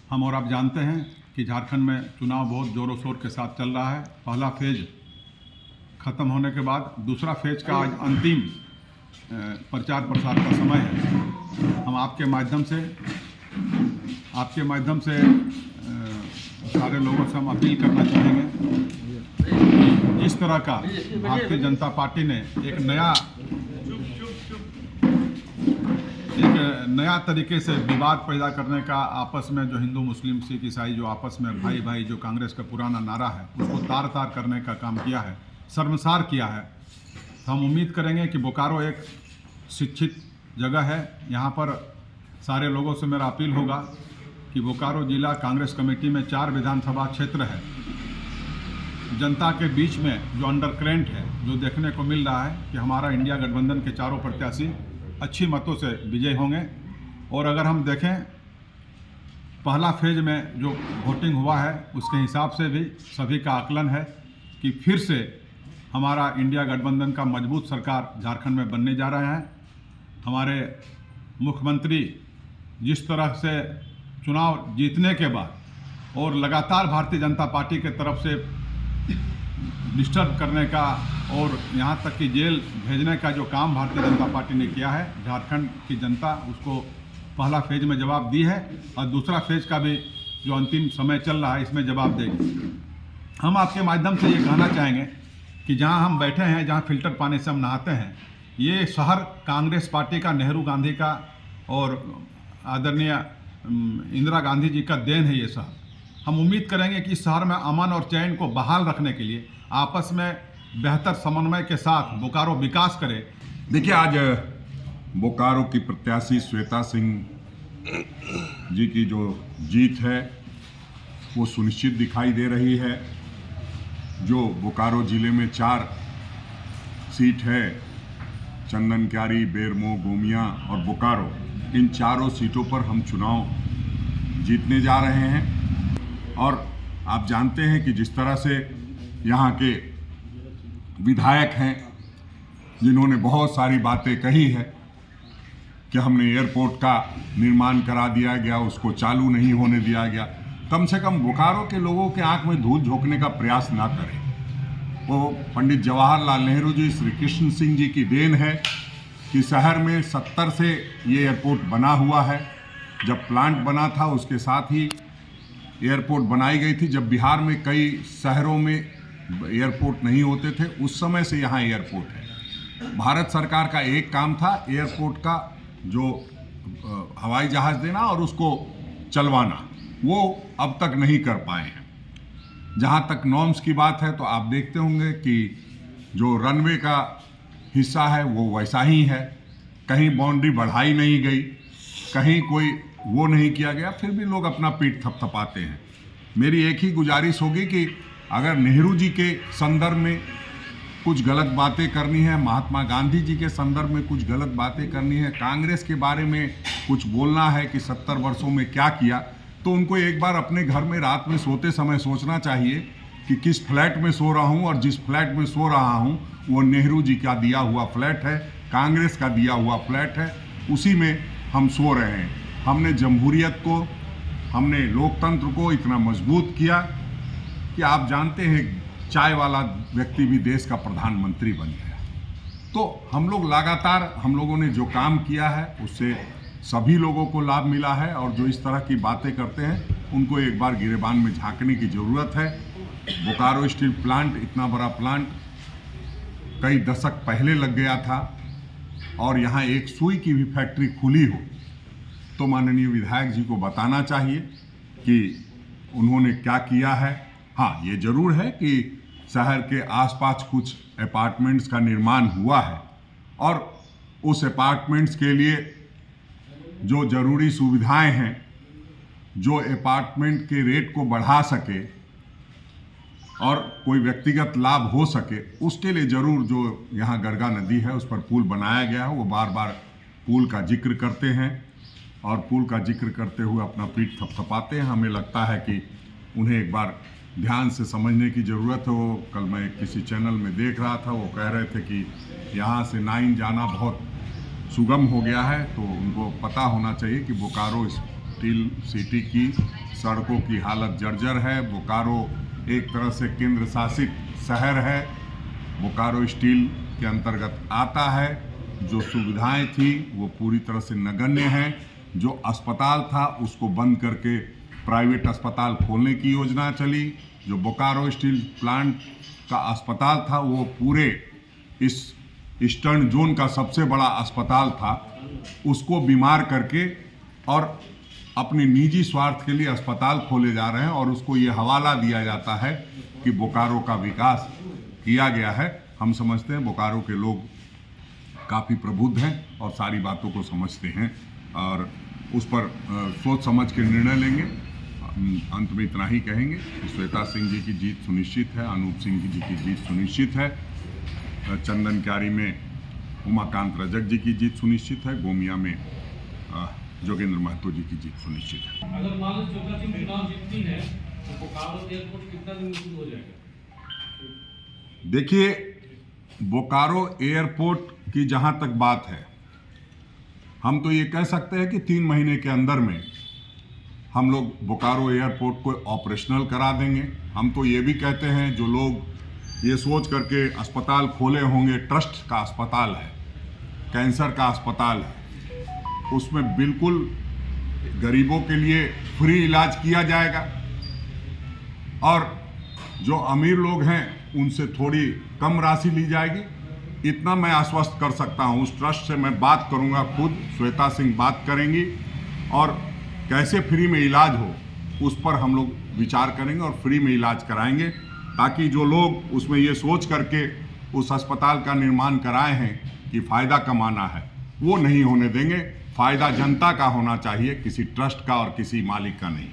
हम और आप जानते हैं कि झारखंड में चुनाव बहुत ज़ोरों शोर के साथ चल रहा है। पहला फेज ख़त्म होने के बाद दूसरा फेज का आज अंतिम प्रचार प्रसार का समय है। हम आपके माध्यम से सारे लोगों से हम अपील करना चाहेंगे, जिस तरह का भारतीय जनता पार्टी ने एक नया तरीके से विवाद पैदा करने का, आपस में जो हिंदू मुस्लिम सिख ईसाई जो आपस में भाई भाई जो कांग्रेस का पुराना नारा है उसको तार तार करने का काम किया है, शर्मसार किया है। तो हम उम्मीद करेंगे कि बोकारो एक शिक्षित जगह है। यहाँ पर सारे लोगों से मेरा अपील होगा कि बोकारो जिला कांग्रेस कमेटी में 4 विधानसभा क्षेत्र है। जनता के बीच में जो अंडरकरेंट है, जो देखने को मिल रहा है कि हमारा इंडिया गठबंधन के चारों प्रत्याशी अच्छी मतों से विजय होंगे। और अगर हम देखें पहला फेज में जो वोटिंग हुआ है उसके हिसाब से भी सभी का आकलन है कि फिर से हमारा इंडिया गठबंधन का मजबूत सरकार झारखंड में बनने जा रहा है। हमारे मुख्यमंत्री जिस तरह से चुनाव जीतने के बाद और लगातार भारतीय जनता पार्टी के तरफ से डिस्टर्ब करने का और यहाँ तक कि जेल भेजने का जो काम भारतीय जनता पार्टी ने किया है, झारखंड की जनता उसको पहला फेज में जवाब दी है और दूसरा फेज का भी जो अंतिम समय चल रहा है इसमें जवाब देगी। हम आपके माध्यम से ये कहना चाहेंगे कि जहाँ हम बैठे हैं, जहाँ फिल्टर पानी से हम नहाते हैं, ये शहर कांग्रेस पार्टी का, नेहरू गांधी का और आदरणीय इंदिरा गांधी जी का देन है ये शहर। हम उम्मीद करेंगे कि इस शहर में अमन और चैन को बहाल रखने के लिए आपस में बेहतर समन्वय के साथ बोकारो विकास करे। देखिए, आज बोकारो की प्रत्याशी श्वेता सिंह जी की जो जीत है वो सुनिश्चित दिखाई दे रही है। जो बोकारो जिले में 4 सीट है, चंदनक्यारी, बेरमो, गोमिया और बोकारो, इन चारों सीटों पर हम चुनाव जीतने जा रहे हैं। और आप जानते हैं कि जिस तरह से यहाँ के विधायक हैं जिन्होंने बहुत सारी बातें कही है कि हमने एयरपोर्ट का निर्माण करा दिया गया, उसको चालू नहीं होने दिया गया, कम से कम बोकारो के लोगों के आंख में धूल झोंकने का प्रयास ना करें। वो पंडित जवाहरलाल नेहरू जी, श्री कृष्ण सिंह जी की देन है कि शहर में 70 से ये एयरपोर्ट बना हुआ है। जब प्लांट बना था उसके साथ ही एयरपोर्ट बनाई गई थी। जब बिहार में कई शहरों में एयरपोर्ट नहीं होते थे, उस समय से यहाँ एयरपोर्ट है। भारत सरकार का एक काम था एयरपोर्ट का जो हवाई जहाज़ देना और उसको चलवाना, वो अब तक नहीं कर पाए हैं। जहाँ तक नॉर्म्स की बात है तो आप देखते होंगे कि जो रनवे का हिस्सा है वो वैसा ही है, कहीं बाउंड्री बढ़ाई नहीं गई, कहीं कोई वो नहीं किया गया, फिर भी लोग अपना पीठ थपथपाते हैं। मेरी एक ही गुजारिश होगी कि अगर नेहरू जी के संदर्भ में कुछ गलत बातें करनी है, महात्मा गांधी जी के संदर्भ में कुछ गलत बातें करनी है, कांग्रेस के बारे में कुछ बोलना है कि 70 वर्षों में क्या किया, तो उनको एक बार अपने घर में रात में सोते समय सोचना चाहिए कि किस फ्लैट में सो रहा हूँ और जिस फ्लैट में सो रहा हूँ वो नेहरू जी का दिया हुआ फ्लैट है, कांग्रेस का दिया हुआ फ्लैट है, उसी में हम सो रहे हैं। हमने जमहूरियत को, हमने लोकतंत्र को इतना मजबूत किया कि आप जानते हैं चाय वाला व्यक्ति भी देश का प्रधानमंत्री बन गया। तो हम लोग लगातार, हम लोगों ने जो काम किया है उससे सभी लोगों को लाभ मिला है और जो इस तरह की बातें करते हैं उनको एक बार गिरेबान में झांकने की ज़रूरत है। बोकारो स्टील प्लांट, इतना बड़ा प्लांट कई दशक पहले लग गया था और यहाँ एक सुई की भी फैक्ट्री खुली हो तो माननीय विधायक जी को बताना चाहिए कि उन्होंने क्या किया है। हाँ, ये ज़रूर है कि शहर के आसपास कुछ अपार्टमेंट्स का निर्माण हुआ है और उस अपार्टमेंट्स के लिए जो ज़रूरी सुविधाएं हैं, जो अपार्टमेंट के रेट को बढ़ा सके और कोई व्यक्तिगत लाभ हो सके, उसके लिए ज़रूर जो यहाँ गरगा नदी है उस पर पुल बनाया गया है। वो बार बार पुल का जिक्र करते हैं और पुल का जिक्र करते हुए अपना पीठ थपथपाते हैं। हमें लगता है कि उन्हें एक बार ध्यान से समझने की ज़रूरत है। वो कल मैं किसी चैनल में देख रहा था, वो कह रहे थे कि यहाँ से नाइन जाना बहुत सुगम हो गया है, तो उनको पता होना चाहिए कि बोकारो स्टील सिटी की सड़कों की हालत जर्जर है। बोकारो एक तरह से केंद्र शासित शहर है, बोकारो स्टील के अंतर्गत आता है। जो सुविधाएं थी वो पूरी तरह से नगण्य हैं। जो अस्पताल था उसको बंद करके प्राइवेट अस्पताल खोलने की योजना चली। जो बोकारो स्टील प्लांट का अस्पताल था वो पूरे इस ईस्टर्न जोन का सबसे बड़ा अस्पताल था, उसको बीमार करके और अपने निजी स्वार्थ के लिए अस्पताल खोले जा रहे हैं और उसको ये हवाला दिया जाता है कि बोकारो का विकास किया गया है। हम समझते हैं बोकारो के लोग काफ़ी प्रबुद्ध हैं और सारी बातों को समझते हैं और उस पर सोच समझ के निर्णय लेंगे। अंत में इतना ही कहेंगे कि श्वेता सिंह जी की जीत सुनिश्चित है, अनूप सिंह जी की जीत सुनिश्चित है, चंदन क्यारी में उमाकांत रजक जी की जीत सुनिश्चित है, गोमिया में जोगेंद्र महतो जी की जीत सुनिश्चित है। अगर मान लो श्वेता सिंह चुनाव जीतती है तो बोकारो एयरपोर्ट कितना दिन में शुरू हो जाएगा? देखिए, बोकारो एयरपोर्ट की जहां तक बात है, हम तो ये कह सकते हैं कि 3 महीने के अंदर में हम लोग बोकारो एयरपोर्ट को ऑपरेशनल करा देंगे। हम तो ये भी कहते हैं, जो लोग ये सोच करके अस्पताल खोले होंगे, ट्रस्ट का अस्पताल है, कैंसर का अस्पताल है, उसमें बिल्कुल गरीबों के लिए फ्री इलाज किया जाएगा और जो अमीर लोग हैं उनसे थोड़ी कम राशि ली जाएगी। इतना मैं आश्वस्त कर सकता हूं। उस ट्रस्ट से मैं बात करूंगा, खुद श्वेता सिंह बात करेंगी और कैसे फ्री में इलाज हो उस पर हम लोग विचार करेंगे और फ्री में इलाज कराएंगे, ताकि जो लोग उसमें ये सोच करके उस अस्पताल का निर्माण कराए हैं कि फ़ायदा कमाना है, वो नहीं होने देंगे। फ़ायदा जनता का होना चाहिए, किसी ट्रस्ट का और किसी मालिक का नहीं।